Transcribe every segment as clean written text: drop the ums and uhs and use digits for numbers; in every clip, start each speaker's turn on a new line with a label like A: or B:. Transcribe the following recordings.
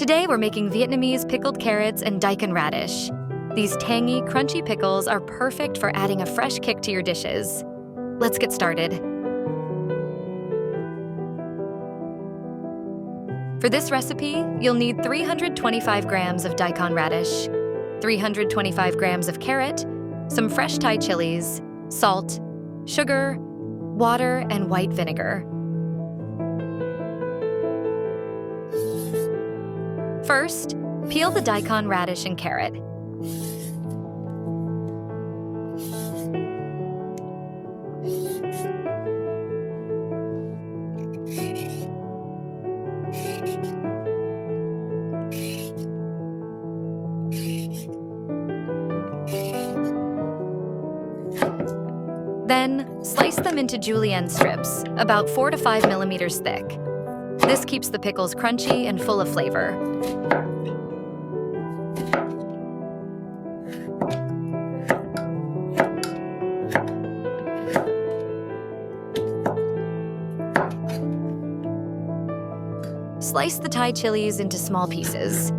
A: Today we're making Vietnamese pickled carrots and Daikon radish. These tangy, crunchy pickles are perfect for adding a fresh kick to your dishes. Let's get started. For this recipe, you'll need 325 grams of Daikon radish, 325 grams of carrot, some fresh Thai chilies, salt, sugar, water, and white vinegar. First, peel the Daikon radish and carrot. Then, slice them into julienne strips, about 4 to 5 millimeters thick. This keeps the pickles crunchy and full of flavor. Slice the Thai chilies into small pieces.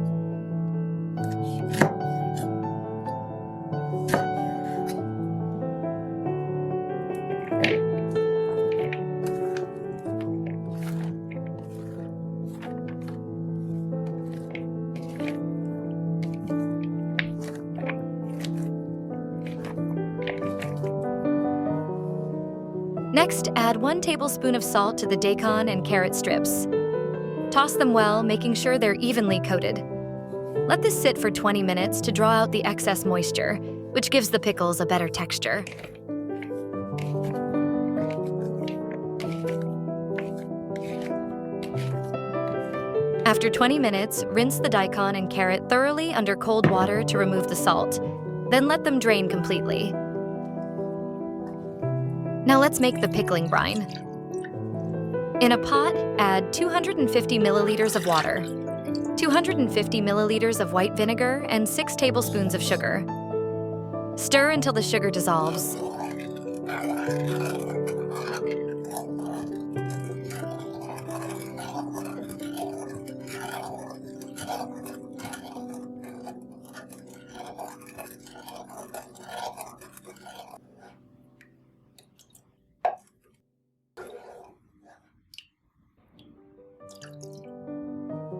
A: Next, add 1 tablespoon of salt to the Daikon and carrot strips. Toss them well, making sure they're evenly coated. Let this sit for 20 minutes to draw out the excess moisture, which gives the pickles a better texture. After 20 minutes, rinse the Daikon and carrot thoroughly under cold water to remove the salt. Then let them drain completely. Now let's make the pickling brine. In a pot, add 250 milliliters of water, 250 milliliters of white vinegar, and 6 tablespoons of sugar. Stir until the sugar dissolves.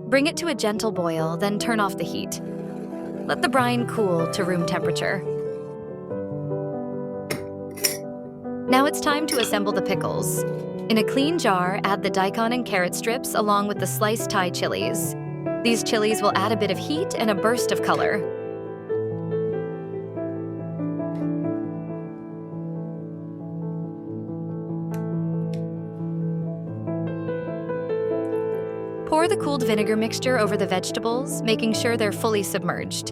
A: Bring it to a gentle boil, then turn off the heat. Let the brine cool to room temperature. Now it's time to assemble the pickles. In a clean jar, add the Daikon and carrot strips along with the sliced Thai chilies. These chilies will add a bit of heat and a burst of color. Pour the cooled vinegar mixture over the vegetables, making sure they're fully submerged.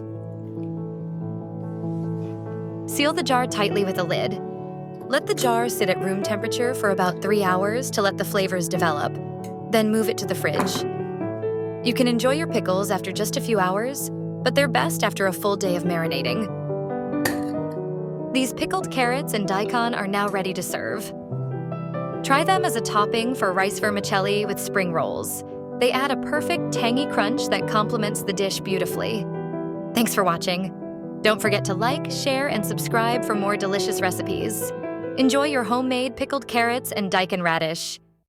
A: Seal the jar tightly with a lid. Let the jar sit at room temperature for about 3 hours to let the flavors develop. Then move it to the fridge. You can enjoy your pickles after just a few hours, but they're best after a full day of marinating. These pickled carrots and Daikon are now ready to serve. Try them as a topping for rice vermicelli with spring rolls. They add a perfect tangy crunch that complements the dish beautifully. Thanks for watching. Don't forget to like, share, and subscribe for more delicious recipes. Enjoy your homemade pickled carrots and Daikon radish.